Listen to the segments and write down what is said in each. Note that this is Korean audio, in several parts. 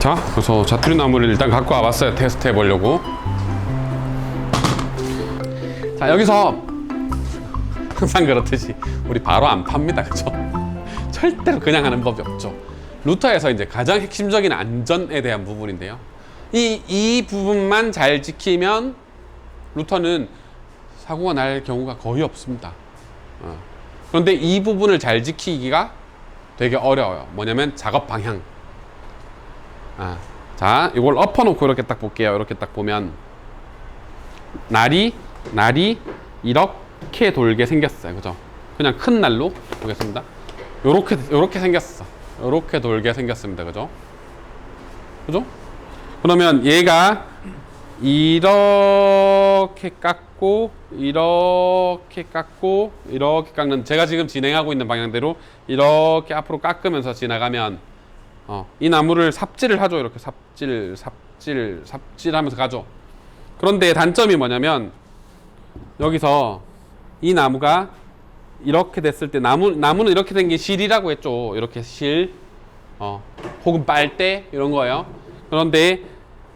자, 그래서 자투리 나무를 일단 갖고 와봤어요. 테스트 해보려고. 자, 여기서 항상 그렇듯이 우리 바로 안 팝니다. 그죠? 절대로 그냥 하는 법이 없죠. 루터에서 이제 가장 핵심적인 안전에 대한 부분인데요. 이 부분만 잘 지키면 루터는 사고가 날 경우가 거의 없습니다. 그런데 이 부분을 잘 지키기가 되게 어려워요. 뭐냐면 작업 방향. 자, 이걸 엎어놓고 이렇게 딱 볼게요. 이렇게 딱 보면 날이 이렇게 돌게 생겼어요. 그죠? 그냥 큰 날로 보겠습니다. 요렇게 생겼어. 요렇게 돌게 생겼습니다. 그죠? 그죠? 그러면 얘가 이렇게 깎고 이렇게 깎는, 제가 지금 진행하고 있는 방향대로 이렇게 앞으로 깎으면서 지나가면 이 나무를 삽질을 하죠. 이렇게 삽질 하면서 가죠. 그런데 단점이 뭐냐면 여기서 이 나무가 이렇게 됐을 때 나무는 이렇게 된 게 실이라고 했죠. 이렇게 실, 혹은 빨대 이런 거예요. 그런데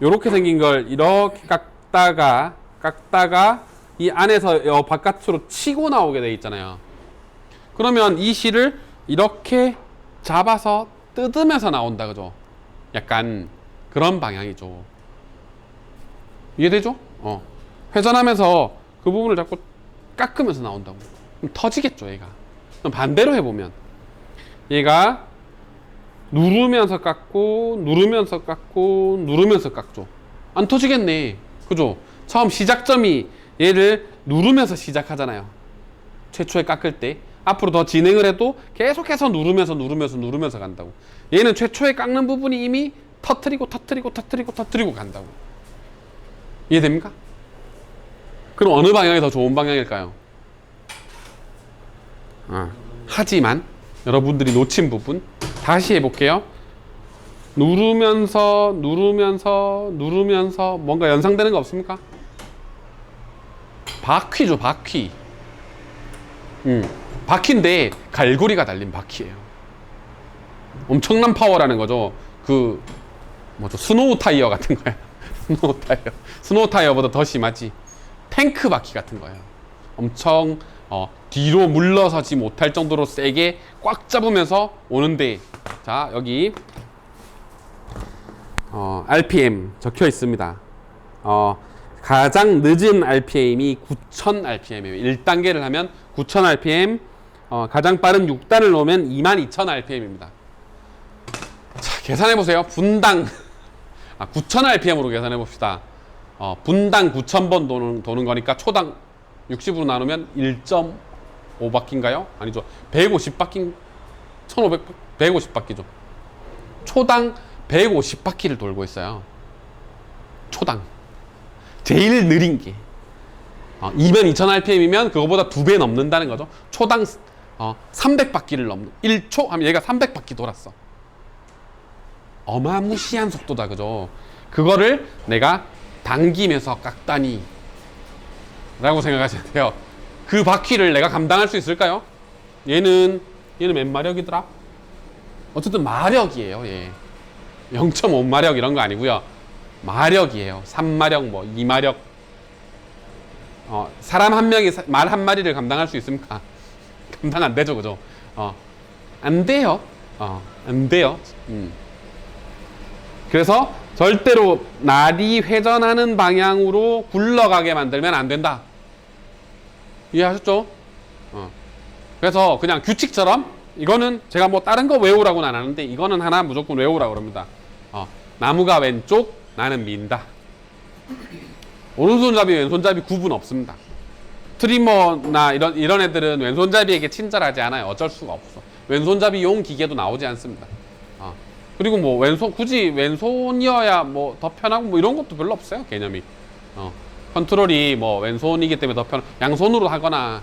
이렇게 생긴 걸 이렇게 깎다가 이 안에서 바깥으로 치고 나오게 돼 있잖아요. 그러면 이 실을 이렇게 잡아서 뜯으면서 나온다. 그죠? 약간 그런 방향이죠. 이해되죠? 회전하면서 그 부분을 자꾸 깎으면서 나온다고. 그럼 터지겠죠, 얘가. 그럼 반대로 해보면 얘가 누르면서 깎고 누르면서 깎죠. 안 터지겠네. 그죠? 처음 시작점이 얘를 누르면서 시작하잖아요. 최초에 깎을 때. 앞으로 더 진행을 해도 계속해서 누르면서 간다고. 얘는 최초에 깎는 부분이 이미 터트리고 간다고. 이해됩니까? 그럼 어느 방향이 더 좋은 방향일까요? 하지만 여러분들이 놓친 부분 다시 해볼게요. 누르면서 뭔가 연상되는 거 없습니까? 바퀴죠, 바퀴. 바퀴인데 갈고리가 달린 바퀴예요. 엄청난 파워라는 거죠. 스노우 타이어 같은 거야. 스노우 타이어보다 더 심하지. 탱크 바퀴 같은 거예요. 엄청 뒤로 물러서지 못할 정도로 세게 꽉 잡으면서 오는데, 자, 여기 RPM 적혀 있습니다. 가장 늦은 RPM이 9000rpm이에요. 1단계를 하면 9000rpm, 가장 빠른 6단을 놓으면 22000rpm입니다. 자, 계산해보세요. 분당 9000rpm으로 계산해봅시다. 분당 9000번 도는 거니까 초당 60으로 나누면 1.5바퀴인가요? 아니죠. 150바퀴, 150바퀴죠. 초당 150바퀴를 돌고 있어요. 초당. 제일 느린 게 22000rpm이면 그거보다 2배 넘는다는 거죠. 초당 300바퀴를 넘는, 1초 하면 얘가 300바퀴 돌았어. 어마무시한 속도다. 그죠? 그거를 내가 당기면서 깎다니 라고 생각하셔야 돼요. 그 바퀴를 내가 감당할 수 있을까요? 얘는 몇 마력이더라? 어쨌든 마력이에요. 예. 0.5마력 이런 거 아니고요. 마력이에요. 3마력, 2마력. 사람 한 명이 말 한 마리를 감당할 수 있습니까? 감당 안 되죠, 그죠? 안 돼요. 안 돼요. 그래서 절대로 날이 회전하는 방향으로 굴러가게 만들면 안 된다. 이해하셨죠? 그래서 그냥 규칙처럼, 이거는 제가 다른 거 외우라고는 안 하는데 이거는 하나 무조건 외우라고 그럽니다. 나무가 왼쪽, 나는 민다. 오른손잡이, 왼손잡이 구분 없습니다. 트리머나 이런 애들은 왼손잡이에게 친절하지 않아요. 어쩔 수가 없어. 왼손잡이용 기계도 나오지 않습니다. 그리고 굳이 왼손이어야 더 편하고 이런 것도 별로 없어요. 개념이. 컨트롤이 왼손이기 때문에 더 양손으로 하거나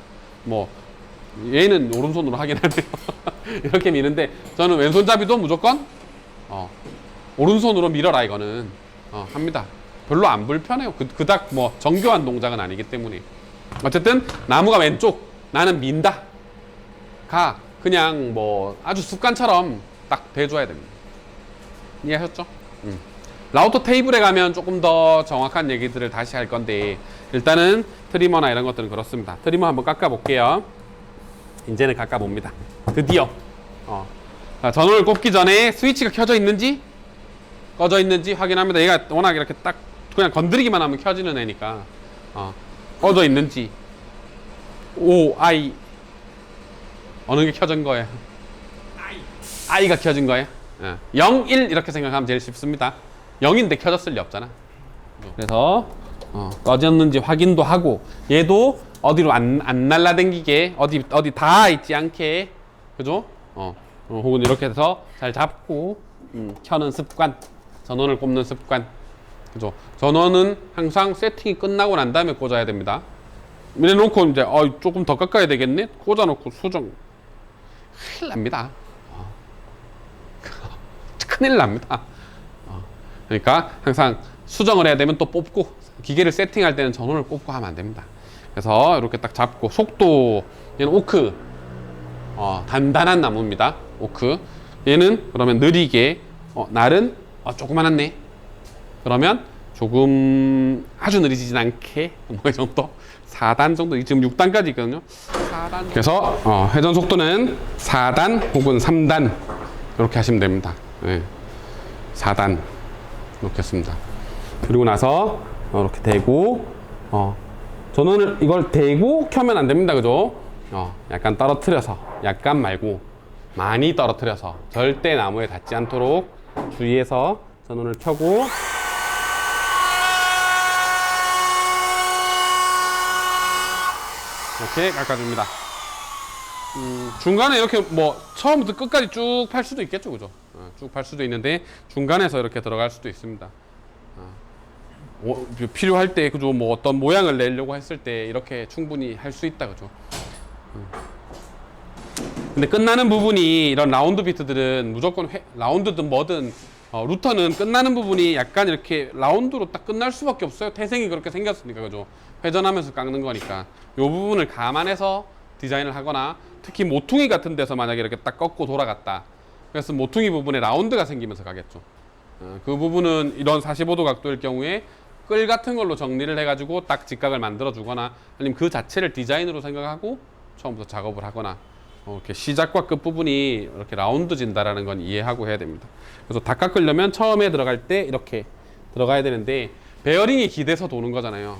얘는 오른손으로 하긴 하네요. 이렇게 미는데 저는 왼손잡이도 무조건 오른손으로 밀어라 이거는 합니다. 별로 안 불편해요. 그닥 정교한 동작은 아니기 때문에. 어쨌든 나무가 왼쪽, 나는 민다 가 그냥 아주 습관처럼 딱 대줘야 됩니다. 이해하셨죠? 라우터 테이블에 가면 조금 더 정확한 얘기들을 다시 할 건데 일단은 트리머나 이런 것들은 그렇습니다. 트리머 한번 깎아 볼게요. 이제는 깎아 봅니다. 드디어 전원을 꼽기 전에 스위치가 켜져 있는지 꺼져 있는지 확인합니다. 얘가 워낙 이렇게 딱 그냥 건드리기만 하면 켜지는 애니까 꺼져 있는지 I 어느 게 켜진 거예요? I가 켜진 거예요. 0, 1 이렇게 생각하면 제일 쉽습니다. 0인데 켜졌을 리 없잖아. 그래서 꺼졌는지 확인도 하고 얘도 어디로 안 날라댕기게 어디 닿아 있지 않게 그죠? 혹은 이렇게 해서 잘 잡고 켜는 습관, 전원을 꼽는 습관 그죠? 전원은 항상 세팅이 끝나고 난 다음에 꽂아야 됩니다. 이래 놓고 이제 조금 더 깎아야 되겠네? 꽂아 놓고 수정 큰일 납니다. 큰일 납니다. 그러니까 항상 수정을 해야 되면 또 뽑고 기계를 세팅할 때는 전원을 꼽고 하면 안 됩니다. 그래서 이렇게 딱 잡고 속도 얘는 오크 단단한 나무입니다. 오크 얘는 그러면 느리게 날은 조그만하네 그러면 조금 아주 느리지진 않게 뭐 이 정도 4단 정도 지금 6단까지 있거든요. 4단 그래서 회전 속도는 4단 혹은 3단 이렇게 하시면 됩니다. 네. 4단 놓겠습니다. 그리고 나서 이렇게 대고 전원을 이걸 대고 켜면 안 됩니다. 그죠? 약간 떨어뜨려서 약간 말고 많이 떨어뜨려서 절대 나무에 닿지 않도록 주의해서 전원을 켜고 이렇게 깎아줍니다. 중간에 이렇게 뭐 처음부터 끝까지 쭉 팔 수도 있겠죠, 그죠? 쭉 팔 수도 있는데 중간에서 이렇게 들어갈 수도 있습니다. 필요할 때 그죠? 뭐 어떤 모양을 내려고 했을 때 이렇게 충분히 할 수 있다, 그죠? 근데 끝나는 부분이 이런 라운드 비트들은 무조건 라운드든 뭐든 루터는 끝나는 부분이 약간 이렇게 라운드로 딱 끝날 수밖에 없어요. 태생이 그렇게 생겼으니까 그죠? 회전하면서 깎는 거니까 이 부분을 감안해서 디자인을 하거나 특히 모퉁이 같은 데서 만약에 이렇게 딱 꺾고 돌아갔다. 그래서 모퉁이 부분에 라운드가 생기면서 가겠죠. 그 부분은 이런 45도 각도일 경우에 끌 같은 걸로 정리를 해가지고 딱 직각을 만들어 주거나 아니면 그 자체를 디자인으로 생각하고 처음부터 작업을 하거나 이렇게 시작과 끝 부분이 이렇게 라운드 진다라는 건 이해하고 해야 됩니다. 그래서 다 깎으려면 처음에 들어갈 때 이렇게 들어가야 되는데 베어링이 기대서 도는 거잖아요.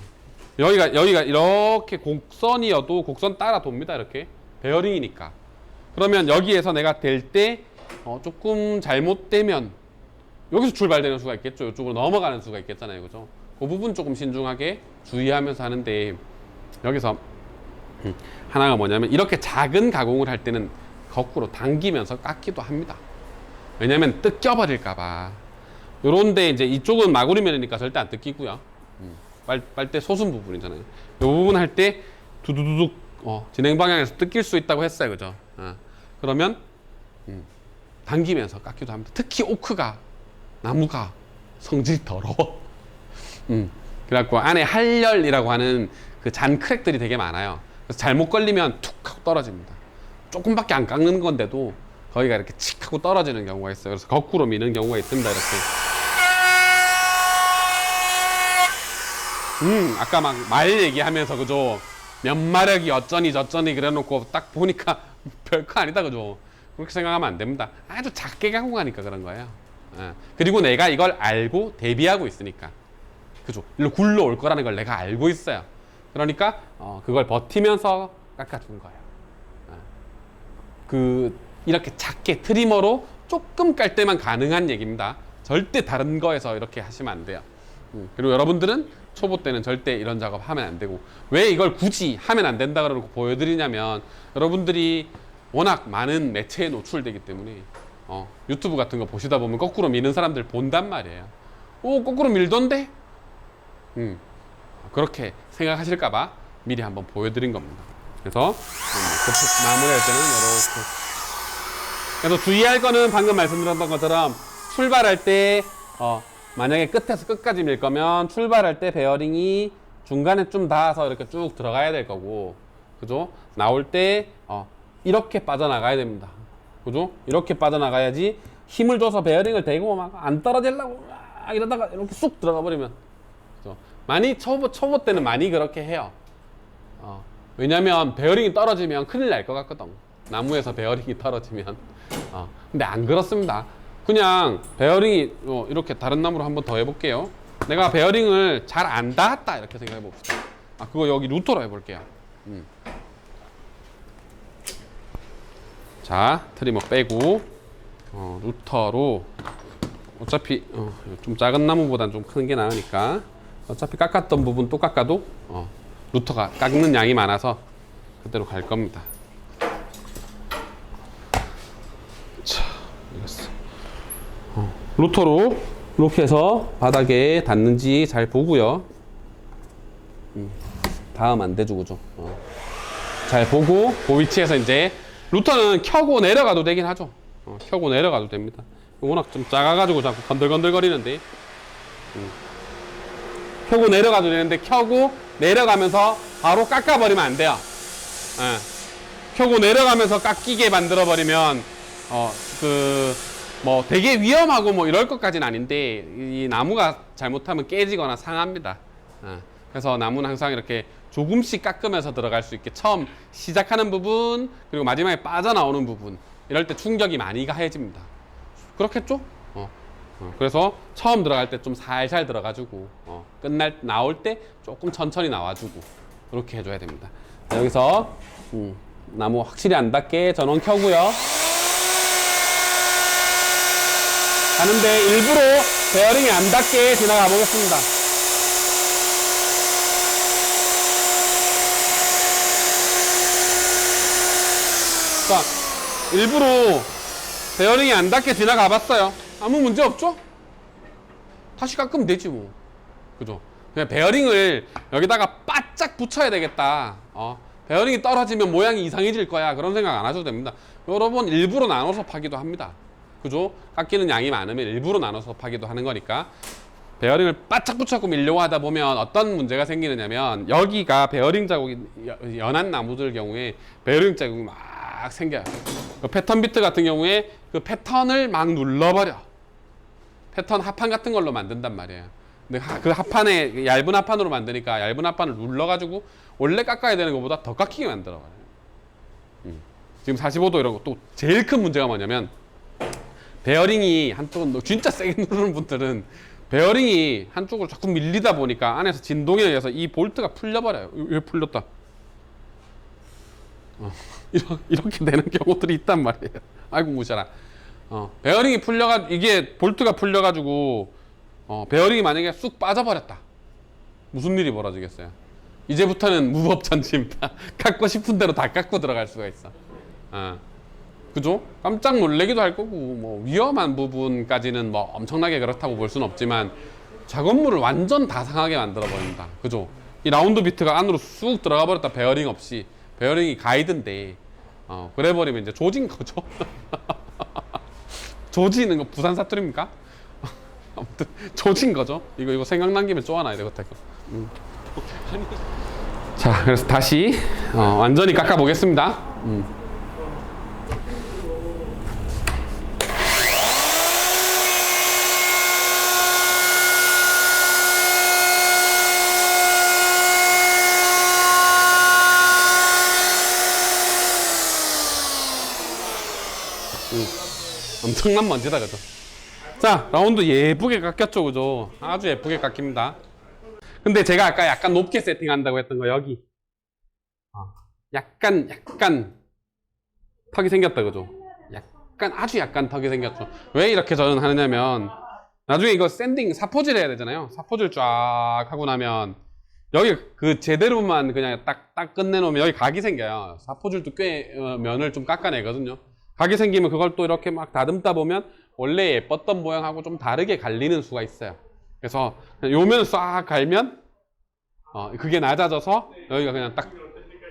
여기가 이렇게 곡선이어도 곡선 따라 돕니다. 이렇게 베어링이니까. 그러면 여기에서 내가 될 때 조금 잘못되면 여기서 출발되는 수가 있겠죠. 이쪽으로 넘어가는 수가 있겠잖아요. 그죠? 그 부분 조금 신중하게 주의하면서 하는데 여기서 하나가 뭐냐면 이렇게 작은 가공을 할 때는 거꾸로 당기면서 깎기도 합니다. 왜냐면 뜯겨버릴까봐. 요런데 이제 이쪽은 마구리면이니까 절대 안 뜯기고요. 빨대 소순 부분이잖아요. 요 부분 할 때 두두두둑 진행 방향에서 뜯길 수 있다고 했어요. 그죠? 그러면 당기면서 깎기도 합니다. 특히 오크가 나무가 성질이 더러워. 그래갖고 안에 할열이라고 하는 그 잔 크랙들이 되게 많아요. 그래서 잘못 걸리면 툭 하고 떨어집니다. 조금밖에 안 깎는 건데도 거기가 이렇게 칙 하고 떨어지는 경우가 있어요. 그래서 거꾸로 미는 경우가 있습니다. 이렇게. 아까 막 말 얘기하면서 그죠? 면마력이 어쩌니 저쩌니 그래놓고 딱 보니까 별거 아니다 그죠? 그렇게 생각하면 안 됩니다. 아주 작게 가공하니까 그런 거예요. 그리고 내가 이걸 알고 대비하고 있으니까 그죠? 일로 굴러올 거라는 걸 내가 알고 있어요. 그러니까 그걸 버티면서 깎아준 거예요. 이렇게 작게 트리머로 조금 깔 때만 가능한 얘기입니다. 절대 다른 거에서 이렇게 하시면 안 돼요. 그리고 여러분들은 초보 때는 절대 이런 작업 하면 안 되고 왜 이걸 굳이 하면 안 된다 그러고 보여드리냐면 여러분들이 워낙 많은 매체에 노출되기 때문에 유튜브 같은 거 보시다 보면 거꾸로 미는 사람들 본단 말이에요. 거꾸로 밀던데? 그렇게 생각하실까봐 미리 한번 보여드린 겁니다. 그래서 마무리할 때는 이렇게. 그래서 주의할 거는 방금 말씀드렸던 것처럼 출발할 때 만약에 끝에서 끝까지 밀 거면 출발할 때 베어링이 중간에 좀 닿아서 이렇게 쭉 들어가야 될 거고, 그죠? 나올 때 이렇게 빠져나가야 됩니다. 그죠? 이렇게 빠져나가야지 힘을 줘서 베어링을 대고 막 안 떨어지려고 막 이러다가 이렇게 쑥 들어가 버리면, 그죠? 많이 초보 때는 많이 그렇게 해요. 왜냐면 베어링이 떨어지면 큰일 날 것 같거든. 나무에서 베어링이 떨어지면. 근데 안 그렇습니다. 그냥 베어링이 이렇게 다른 나무로 한번 더 해볼게요. 내가 베어링을 잘 안 닿았다 이렇게 생각해 봅시다. 그거 여기 루터로 해볼게요. 자, 트리머 빼고 루터로, 어차피 좀 작은 나무보단 좀 큰 게 나으니까 어차피 깎았던 부분 또 깎아도 루터가 깎는 양이 많아서 그대로 갈 겁니다. 자, 이겼어. 루터로 이렇게 해서 바닥에 닿는지 잘 보고요. 다음 안 되죠, 그죠? 잘 보고 그 위치에서 이제 루터는 켜고 내려가도 되긴 하죠. 켜고 내려가도 됩니다. 워낙 좀 작아가지고 자꾸 건들건들 거리는데, 켜고 내려가도 되는데 켜고 내려가면서 바로 깎아버리면 안 돼요. 켜고 내려가면서 깎이게 만들어버리면 뭐 되게 위험하고 뭐 이럴 것까지는 아닌데, 이 나무가 잘못하면 깨지거나 상합니다. 그래서 나무는 항상 이렇게 조금씩 깎으면서 들어갈 수 있게, 처음 시작하는 부분 그리고 마지막에 빠져나오는 부분, 이럴 때 충격이 많이 가해집니다. 그렇겠죠? 그래서 처음 들어갈 때 좀 살살 들어가지고 나올 때 조금 천천히 나와주고 그렇게 해줘야 됩니다. 여기서 나무 확실히 안 닿게 전원 켜고요. 가는데 일부러 베어링이 안 닿게 지나가 보겠습니다. 자, 일부러 베어링이 안 닿게 지나가 봤어요. 아무 문제 없죠? 다시 깎으면 되지 뭐. 그죠? 그냥 베어링을 여기다가 바짝 붙여야 되겠다. 베어링이 떨어지면 모양이 이상해질 거야. 그런 생각 안 하셔도 됩니다. 여러 번 일부러 나눠서 파기도 합니다. 그죠? 깎이는 양이 많으면 일부러 나눠서 파기도 하는 거니까. 베어링을 바짝 붙여고 밀려고 하다 보면 어떤 문제가 생기느냐면, 여기가 베어링 자국이 연한 나무들 경우에 베어링 자국이 막 생겨요. 그 패턴 비트 같은 경우에 그 패턴을 막 눌러버려. 패턴 합판 같은 걸로 만든단 말이에요. 근데 그 합판에 얇은 합판으로 만드니까 얇은 합판을 눌러가지고 원래 깎아야 되는 것보다 더 깎이게 만들어버려요. 지금 45도 이런 거 또 제일 큰 문제가 뭐냐면, 베어링이 한쪽은 진짜 세게 누르는 분들은 베어링이 한쪽으로 자꾸 밀리다 보니까 안에서 진동에 의해서 이 볼트가 풀려버려요. 왜 풀렸다? 이렇게 되는 경우들이 있단 말이에요. 아이고 무셔라. 베어링이 이게 볼트가 풀려가지고 베어링이 만약에 쑥 빠져버렸다. 무슨 일이 벌어지겠어요? 이제부터는 무법천지입니다. 깎고 싶은 대로 다 깎고 들어갈 수가 있어. 그죠? 깜짝 놀래기도 할 거고, 뭐 위험한 부분까지는 뭐 엄청나게 그렇다고 볼 수는 없지만 작업물을 완전 다 상하게 만들어 버립니다. 그죠? 이 라운드 비트가 안으로 쑥 들어가 버렸다. 베어링 없이. 베어링이 가이드인데 그래 버리면 이제 조진 거죠. 조지는 거 부산 사투리입니까? 아무튼 조진 거죠. 이거 생각난 김에 쪼아놔야 되겠다. 자, 그래서 다시 완전히 깎아 보겠습니다. 엄청난 먼지다, 그죠? 자, 라운드 예쁘게 깎였죠, 그죠? 아주 예쁘게 깎입니다. 근데 제가 아까 약간 높게 세팅한다고 했던 거, 여기 약간 턱이 생겼다, 그죠? 아주 약간 턱이 생겼죠. 왜 이렇게 저는 하느냐면, 나중에 이거 샌딩 사포질 해야 되잖아요. 사포질 쫙 하고 나면 여기 그 제대로만 그냥 딱 끝내놓으면 여기 각이 생겨요. 사포질도 꽤 면을 좀 깎아내거든요. 각이 생기면 그걸 또 이렇게 막 다듬다 보면 원래 예뻤던 모양하고 좀 다르게 갈리는 수가 있어요. 그래서 요 면을 싹 갈면 그게 낮아져서 여기가 그냥 딱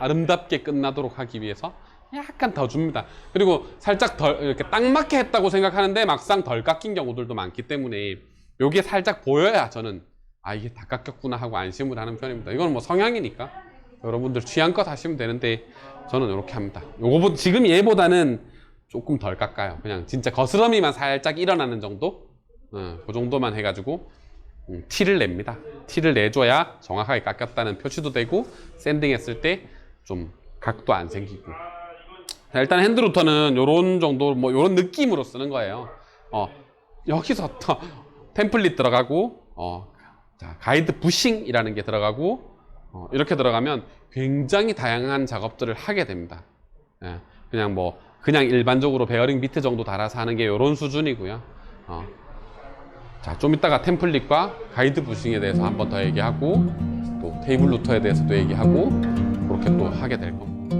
아름답게 끝나도록 하기 위해서 약간 더 줍니다. 그리고 살짝 덜 이렇게 딱 맞게 했다고 생각하는데 막상 덜 깎인 경우들도 많기 때문에 요게 살짝 보여야 저는 이게 다 깎였구나 하고 안심을 하는 편입니다. 이건 뭐 성향이니까 여러분들 취향껏 하시면 되는데 저는 이렇게 합니다. 요거보다 지금 얘보다는 조금 덜 깎아요. 그냥 진짜 거스러미만 살짝 일어나는 정도? 그 정도만 해가지고 티를 냅니다. 티를 내줘야 정확하게 깎였다는 표시도 되고 샌딩했을 때 좀 각도 안 생기고. 자, 일단 핸드루터는 요런 정도 뭐 요런 느낌으로 쓰는 거예요. 여기서 템플릿 들어가고 자, 가이드 부싱이라는 게 들어가고 이렇게 들어가면 굉장히 다양한 작업들을 하게 됩니다. 예, 그냥 일반적으로 베어링 밑에 정도 달아서 하는 게 요런 수준이고요. 자, 좀 이따가 템플릿과 가이드 부싱에 대해서 한 번 더 얘기하고 또 테이블 루터에 대해서도 얘기하고 그렇게 또 하게 될 겁니다.